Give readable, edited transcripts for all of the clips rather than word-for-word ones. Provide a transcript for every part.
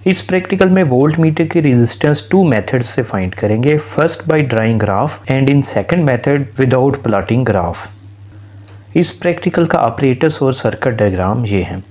इस प्रैक्टिकल में volt meter की रेजिस्टेंस 2 मेथड्स से फाइंड करेंगे, first by drawing graph and in second method without plotting graph. इस प्रैक्टिकल का ऑपरेटर्स और सर्किट डायग्राम ये हैं।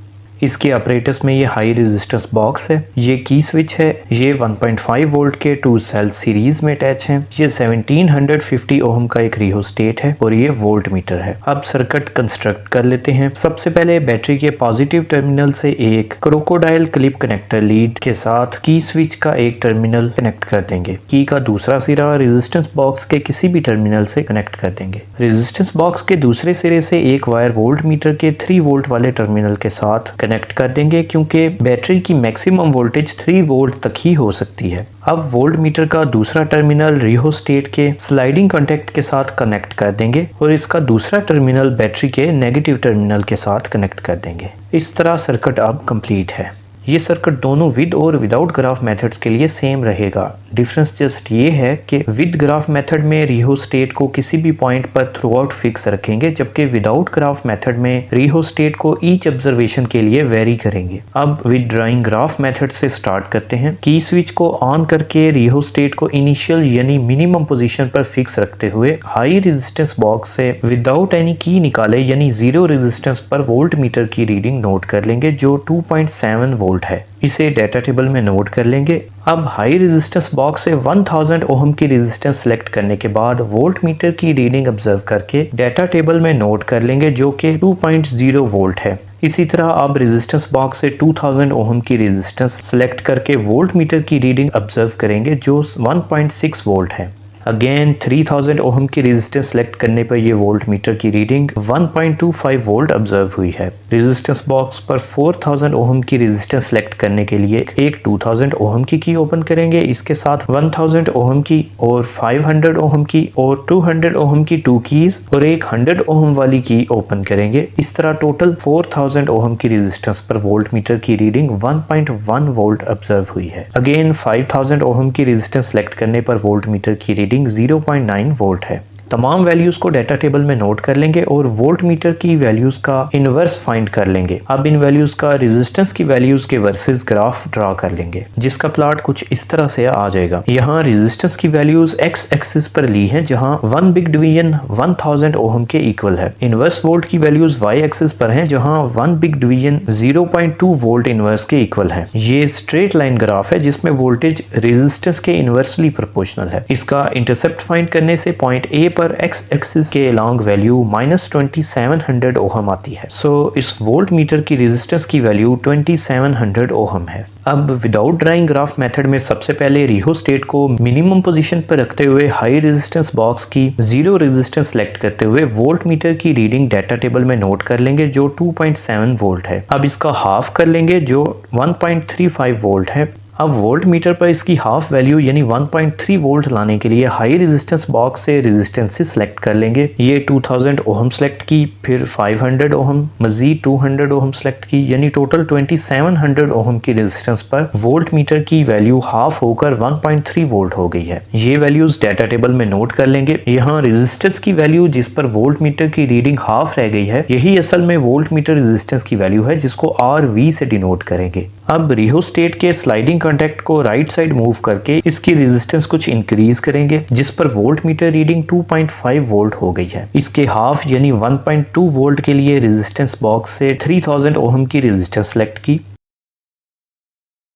इसके ऑपरेटर्स में ये हाई रेजिस्टेंस बॉक्स है, ये की स्विच है, ये 1.5 वोल्ट के 2 सेल सीरीज में अटैच हैं, ये 1750 ओम का एक रियोस्टेट है और ये वोल्ट मीटर है। अब सर्किट कंस्ट्रक्ट कर लेते हैं। सबसे पहले बैटरी के पॉजिटिव टर्मिनल से एक क्रोकोडाइल क्लिप कनेक्टर लीड के साथ की स्विच का एक टर्मिनल कनेक्ट कर देंगे। की का दूसरा सिरा रेजिस्टेंस बॉक्स के किसी भी टर्मिनल से कनेक्ट कर देंगे। रेजिस्टेंस बॉक्स के दूसरे सिरे से एक वायर वोल्ट मीटर के 3 वोल्ट वाले टर्मिनल के साथ कनेक्ट कर देंगे, क्योंकि बैटरी की मैक्सिमम वोल्टेज 3 वोल्ट तक ही हो सकती है। अब वोल्ट मीटर का दूसरा टर्मिनल रियोस्टेट के स्लाइडिंग कॉन्टैक्ट के साथ कनेक्ट कर देंगे और इसका दूसरा टर्मिनल बैटरी के नेगेटिव टर्मिनल के साथ कनेक्ट कर देंगे। इस तरह सर्किट अब कंप्लीट है। ये सर्किट दोनों विद और विदाउट ग्राफ मेथड्स के लिए सेम रहेगा। डिफरेंस जस्ट ये है कि विद ग्राफ मेथड में रियोस्टेट को किसी भी पॉइंट पर थ्रू आउट फिक्स रखेंगे, जबकि विदाउट ग्राफ मेथड में रियोस्टेट को ईच ऑब्जर्वेशन के लिए वेरी करेंगे। अब विद ड्राइंग ग्राफ मेथड से स्टार्ट करते हैं। की स्विच को ऑन करके रियोस्टेट को इनिशियल यानी मिनिमम पोजीशन पर फिक्स रखते हुए हाई रेजिस्टेंस बॉक्स से विदाउट एनी की निकाले यानी 0 रेजिस्टेंस पर वोल्ट मीटर की रीडिंग नोट कर लेंगे जो 2.7 वोल्ट है। इसे डाटा टेबल में नोट कर लेंगे। अब हाई रेजिस्टेंस बॉक्स से 1000 ओम की रेजिस्टेंस सेलेक्ट करने के बाद वोल्ट मीटर की रीडिंग ऑब्जर्व करके डाटा टेबल में नोट कर लेंगे जो कि 2.0 वोल्ट है। इसी तरह अब रेजिस्टेंस बॉक्स से 2000 ओम की रेजिस्टेंस सेलेक्ट करके वोल्ट मीटर की रीडिंग ऑब्जर्व करेंगे जो 1.6 वोल्ट है। अगेन 3000 ओम की रेजिस्टेंस सेलेक्ट करने पर ये वोल्ट मीटर की रीडिंग 1.25 वोल्ट ऑब्जर्व हुई है। रेजिस्टेंस बॉक्स पर 4000 ओम की रेजिस्टेंस सेलेक्ट करने के लिए एक 2000 ओम की ओपन करेंगे, इसके साथ 1000 ओम की और 500 ओम की और 200 ओम की 2 कीज और एक 100 ओम वाली की ओपन करेंगे। इस तरह टोटल 4000 ओम की रेजिस्टेंस पर वोल्ट मीटर की रीडिंग 1.1 वोल्ट ऑब्जर्व हुई है। अगेन 5000 ओम की रेजिस्टेंस सेलेक्ट करने पर वोल्ट मीटर की रीडिंग 0.9 वोल्ट है। तमाम वैल्यूज को डाटा टेबल में नोट कर लेंगे और वोल्ट मीटर की वैल्यूज का इनवर्स फाइंड कर लेंगे। अब इन वैल्यूज का रेजिस्टेंस की वैल्यूज के वर्सेस ग्राफ ड्रा कर लेंगे, जिसका प्लॉट कुछ इस तरह से आ जाएगा। यहाँ रेजिस्टेंस की वैल्यूज एक्स एक्सिस पर ली हैं, जहाँ 1 बिग डिवीजन 1000 ओम के इक्वल है। इनवर्स वोल्ट की वैल्यूज वाई एक्सिस पर हैं, जहाँ 1 बिग डिवीजन 0.2 वोल्ट इनवर्स के इक्वल है। ये स्ट्रेट लाइन ग्राफ है जिसमें वोल्टेज रेजिस्टेंस के इनवर्सली प्रोपोर्शनल है। इसका इंटरसेप्ट फाइंड करने से पॉइंट ए पर एक्स एक्सिस के अलॉन्ग वैल्यू -2700 ओहम आती है। सो इस वोल्ट मीटर की रेजिस्टेंस की वैल्यू 2700 ओहम है। अब विदाउट ड्राइंग ग्राफ मेथड में सबसे पहले रियोस्टेट को मिनिमम पोजीशन पर रखते हुए हाई रेजिस्टेंस बॉक्स की 0 रेजिस्टेंस सेलेक्ट करते हुए वोल्ट मीटर की रीडिंग डाटा टेबल में नोट कर लेंगे जो 2.7 वोल्ट है। अब इसका हाफ कर लेंगे जो 1.35 वोल्ट है। अब वोल्ट मीटर पर इसकी हाफ वैल्यू यानी 1.3 वोल्ट लाने के लिए हाई रेजिस्टेंस बॉक्स से रेजिस्टेंसेस सेलेक्ट कर लेंगे। ये 2000 ओम सेलेक्ट की, फिर 500 ओम, मजीद 200 ओम सेलेक्ट की, यानी टोटल 2700 ओम की रेजिस्टेंस पर वोल्ट मीटर की वैल्यू हाफ होकर 1.3 वोल्ट हो गई है। ये वैल्यूज डाटा टेबल में नोट कर लेंगे। यहाँ रेजिस्टेंस की वैल्यू जिस पर वोल्ट मीटर की रीडिंग हाफ रह गई है, यही असल में वोल्ट मीटर रेजिस्टेंस की वैल्यू है, जिसको RV से डिनोट करेंगे। अब रियोस्टेट के स्लाइडिंग कॉन्टैक्ट को राइट साइड मूव करके इसकी रेजिस्टेंस कुछ इंक्रीज करेंगे, जिस पर वोल्ट मीटर रीडिंग 2.5 वोल्ट हो गई है। इसके हाफ यानी 1.2 वोल्ट के लिए रेजिस्टेंस बॉक्स से 3000 ओम की रेजिस्टेंस सेलेक्ट की।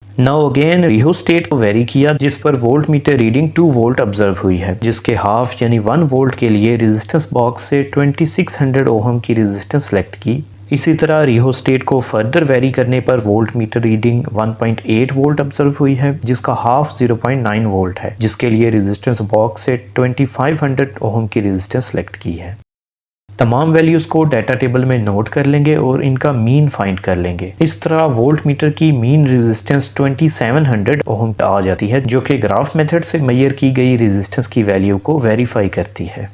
नाउ अगेन रियोस्टेट को वेरी किया, जिस पर volt meter reading 2 volt observe हुई है, जिसके हाफ यानी 1 वोल्ट के लिए रेजिस्टेंस बॉक्स से 2600 ओम की रेजिस्टेंस सेलेक्ट की। इसी तरह रियोस्टेट को फर्दर वेरी करने पर volt meter reading 1.8 volt observe हुई है, जिसका हाफ 0.9 वोल्ट है, जिसके लिए रेजिस्टेंस बॉक्स से 2500 ओम की रेजिस्टेंस सेलेक्ट की है। तमाम वैल्यूज को डाटा टेबल में नोट कर लेंगे और इनका मीन फाइंड कर लेंगे। इस तरह वोल्ट मीटर की मीन रेजिस्टेंस 2700 ओम आ जाती है, जो कि ग्राफ मेथड से मेजर की गई रेजिस्टेंस की वैल्यू को वेरीफाई करती है।